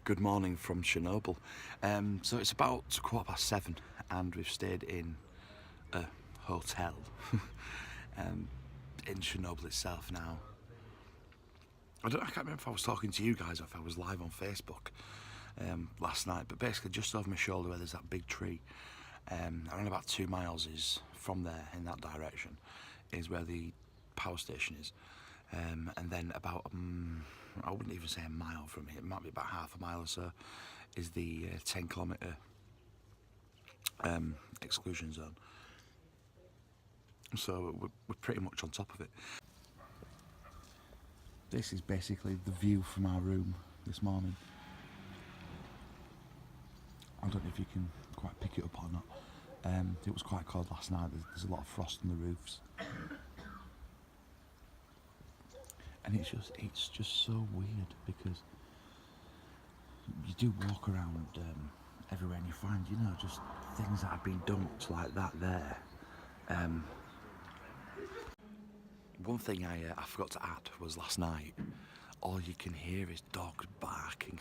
Good morning from Chernobyl. So it's about 7:15 and we've stayed in a hotel in Chernobyl itself now. I can't remember if I was talking to you guys or if I was live on Facebook last night, but basically just over my shoulder where there's that big tree, around about 2 miles is from there in that direction is where the power station is, and then about I wouldn't even say a mile from here, it might be about half a mile or so, is the 10-kilometre exclusion zone. So we're pretty much on top of it. This is basically the view from our room this morning. I don't know if you can quite pick it up or not. It was quite cold last night, there's a lot of frost on the roofs. And it's just so weird because you do walk around everywhere and you find, you know, just things that have been dumped like that there. One thing I forgot to add was last night, all you can hear is dogs barking.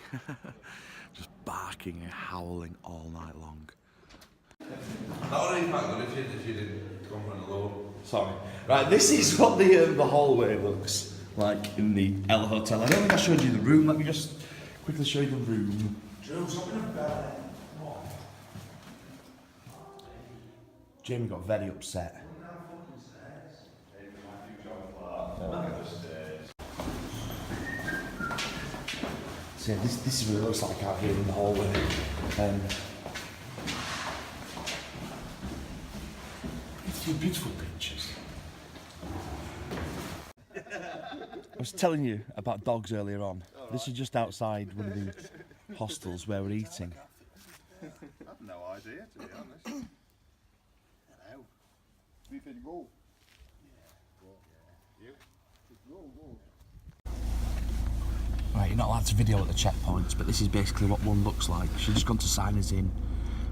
Just barking and howling all night long. That would be quite good if you didn't come from the low. Sorry. Right, this is what the hallway looks like in the L Hotel. I don't think I showed you the room. Let me just quickly show you the room. Jamie got very upset. So yeah, this is what it looks like out here in the hallway. It's beautiful pictures. I was telling you about dogs earlier on. This is just outside one of the hostels where we're eating. I have no idea, to be honest. Hello. We can go. Yeah. Go. Right, you're not allowed to video at the checkpoints, but this is basically what one looks like. She's just gone to sign us in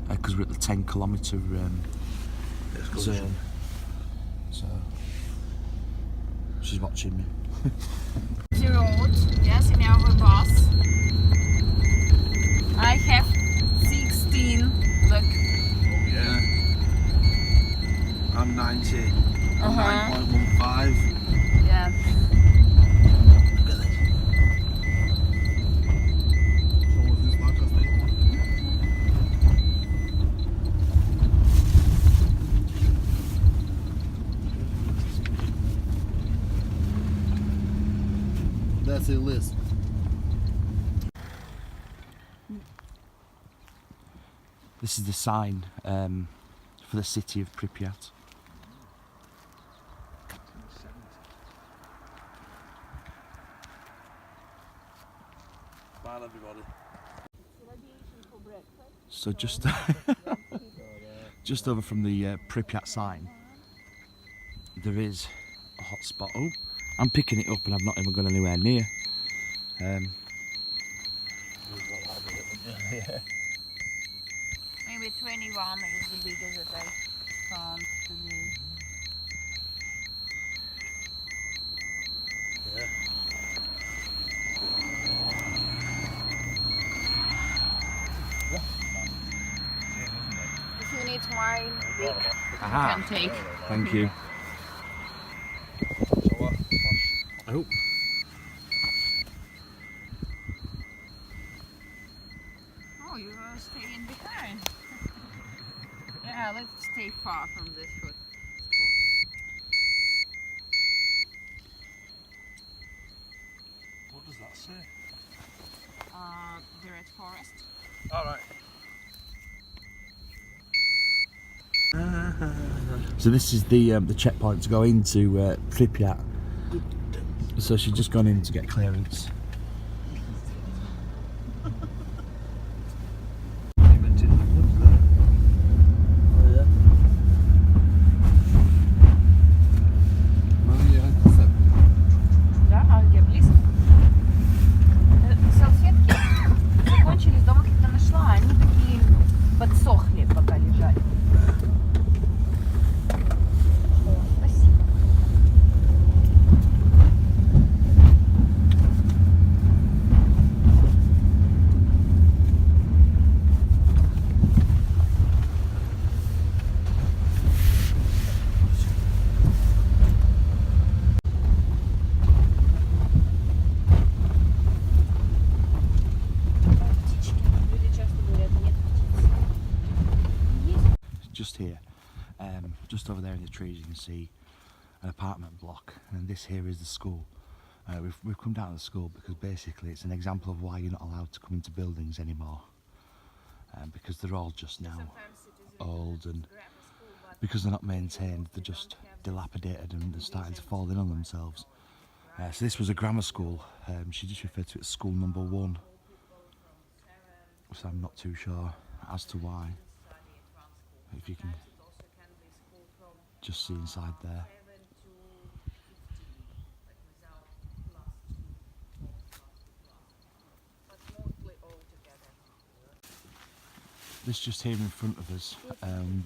because we're at the 10-kilometre zone. So she's watching me. The road, yes, in our bus. I have 16. Look. Oh yeah. I'm 90. I'm 9.15. Yeah. Look at this. So was this much as they want? That's a list. This is the sign for the city of Pripyat. Smile, everybody. So just just over from the Pripyat sign, there is a hot spot. Oh, I'm picking it up and I've not even gone anywhere near. Maybe 21 is the biggest that I found today. If you need mine, you can take. Thank you. Oh. Oh, you are staying behind. Yeah, let's stay far from this foot. What does that say? The Red Forest. Alright. So this is the checkpoint to go into Pripyat. So she's just gone in to get clearance. Да, где близко. Салфетки закончились, дома когда нашла, они такие подсохли, пока лежали. Спасибо. just here. Just over there in the trees you can see an apartment block, and this here is the school. We've come down to the school because basically it's an example of why you're not allowed to come into buildings anymore, because they're all just now old, and because they're not maintained they're just dilapidated and they're starting to fall in on themselves. So this was a grammar school. She just referred to it as school number 1, so I'm not too sure as to why. If you can just see inside there. This just here in front of us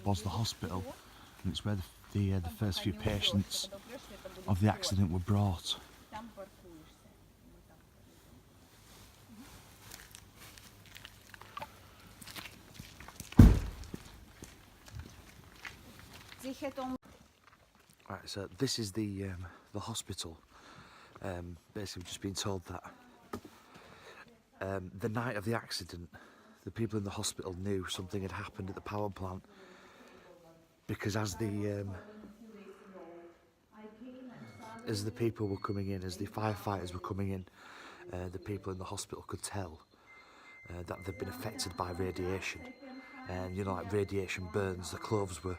was the hospital, and it's where the first few patients of the accident were brought. Right, so this is the hospital. Basically, we've just been told that the night of the accident, the people in the hospital knew something had happened at the power plant, because as the people were coming in, as the firefighters were coming in, the people in the hospital could tell that they'd been affected by radiation. And you know, like radiation burns, the clothes were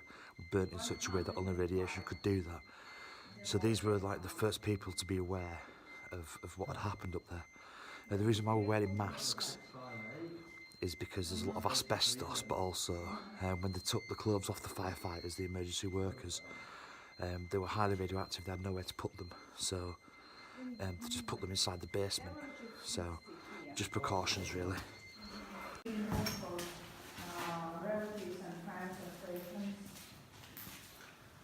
burnt in such a way that only radiation could do that. So these were like the first people to be aware of what had happened up there. Now, the reason why we're wearing masks is because there's a lot of asbestos, but also when they took the clothes off the firefighters, the emergency workers, they were highly radioactive, they had nowhere to put them, so they just put them inside the basement. So just precautions really.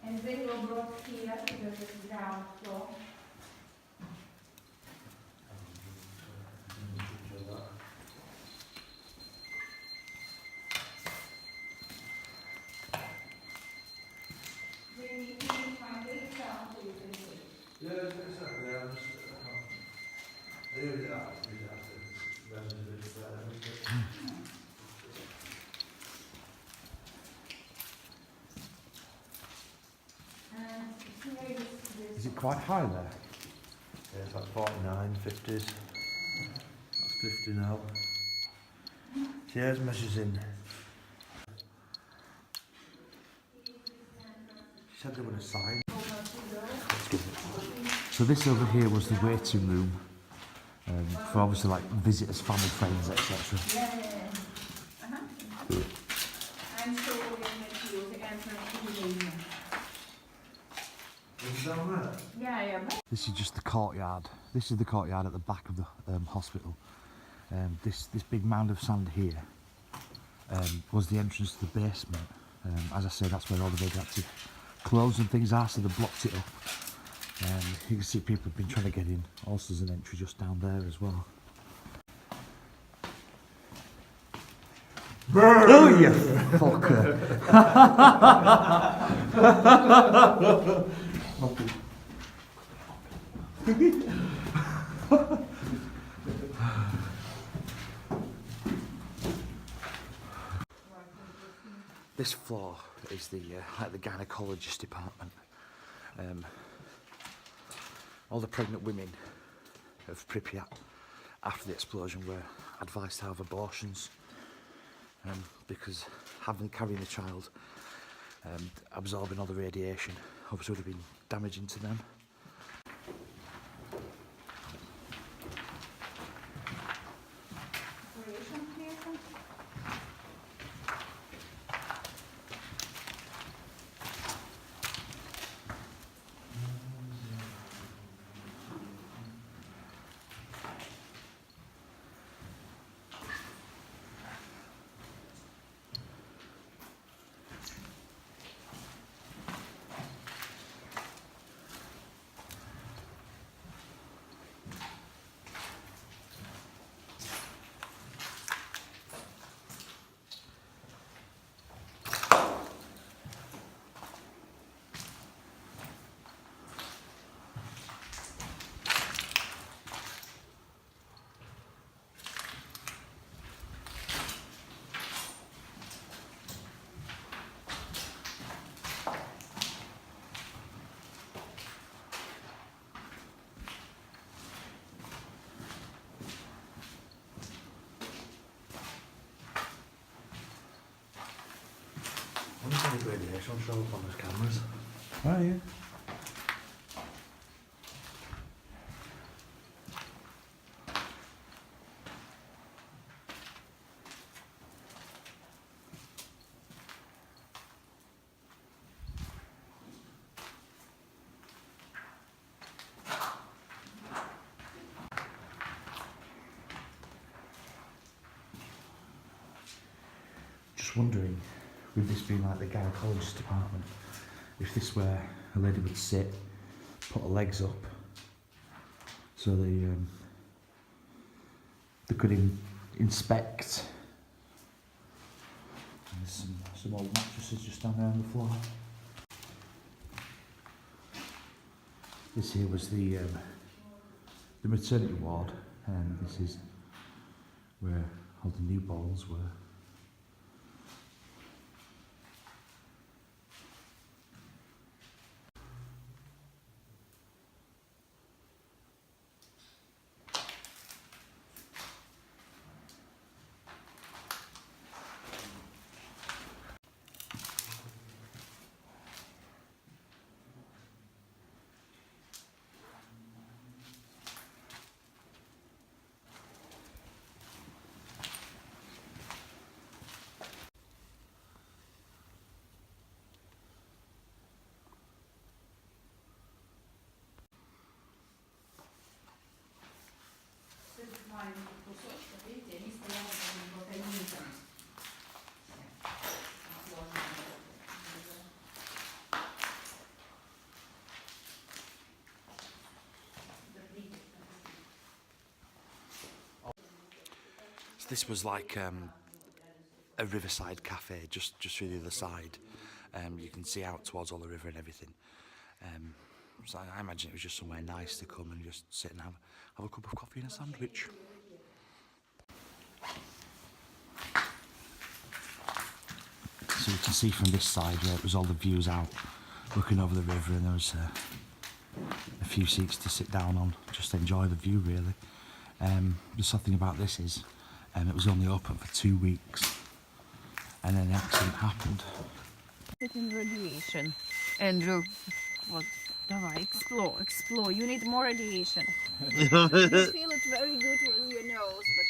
And they were brought here to the ground floor. Is it quite high there? Yeah, it's like 49, 50s. That's 50 now. See, here's measures in. She said they were a sign. So this over here was the waiting room for obviously like visitors, family, friends, etc. I'm showing you the entrance to the basement. Yeah. This is just the courtyard. This is the courtyard at the back of the hospital. This big mound of sand here was the entrance to the basement. As I say, that's where all the radioactive clothes and things are, so they blocked it up. You can see people have been trying to get in. Also there's an entry just down there as well. Oh, you fucker! This floor is the like the gynecologist department. All the pregnant women of Pripyat after the explosion were advised to have abortions, because carrying the child, absorbing all the radiation, obviously would have been damaging to them. wonder if any radiation will show up on those cameras. Oh yeah. Just wondering, with this being like the gynecologist department, if this where a lady would sit, put her legs up, so they could inspect. And there's some old mattresses just down there on the floor. This here was the maternity ward, and this is where all the newborns were. So this was like a riverside cafe just through the other side. You can see out towards all the river and everything. So I imagine it was just somewhere nice to come and just sit and have a cup of coffee and a sandwich. So you can see from this side where it was all the views out, looking over the river, and there was a few seats to sit down on, just enjoy the view really. The sad thing about this is it was only open for 2 weeks, and then the accident happened. Sit in radiation. Andrew, what? Давай, explore. You need more radiation. You feel it very good with your nose, but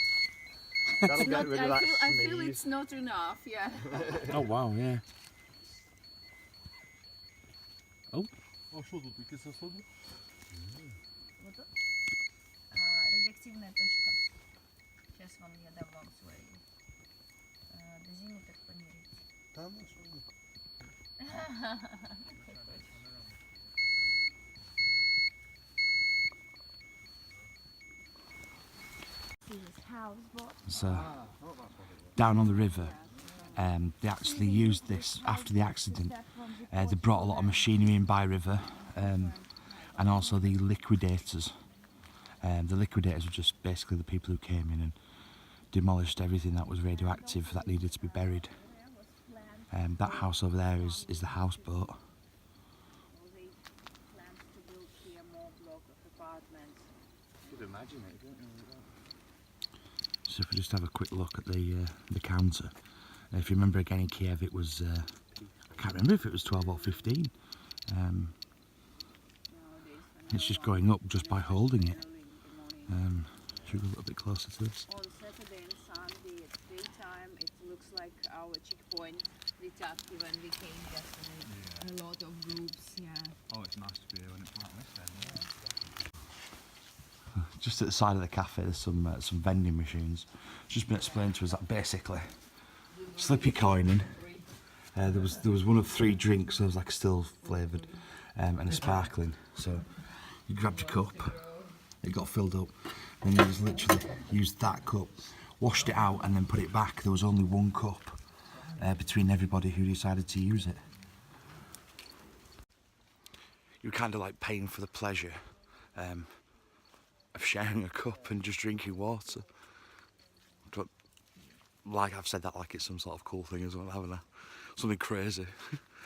That'll get rid of that I feel it's not enough, yeah. Oh wow, yeah. Oh. Радиоактивная точка. Сейчас я дам вам свою дозиметр померить. Там So, down on the river, they actually used this after the accident. They brought a lot of machinery in by river, and also the liquidators. The liquidators were just basically the people who came in and demolished everything that was radioactive that needed to be buried. That house over there is the houseboat. So if we just have a quick look at the counter, if you remember again in Kiev it was, I can't remember if it was 12 or 15. It's just going up just by holding it. Should we go a little bit closer to this? On Saturday and Sunday at daytime it looks like our checkpoint lit active when we came yesterday. Yeah. A lot of groups, yeah. Oh, it's nice to be here when it's like this then. Yeah. Just at the side of the cafe there's some vending machines. It's just been explained to us that basically slippy coining. There was one of 3 drinks, so it was like still flavoured, and a sparkling. So you grabbed your cup, it got filled up, and you just literally used that cup, washed it out, and then put it back. There was only 1 cup between everybody who decided to use it. You were kind of like paying for the pleasure of sharing a cup and just drinking water. But, like I've said that like it's some sort of cool thing as well, haven't I? Something crazy.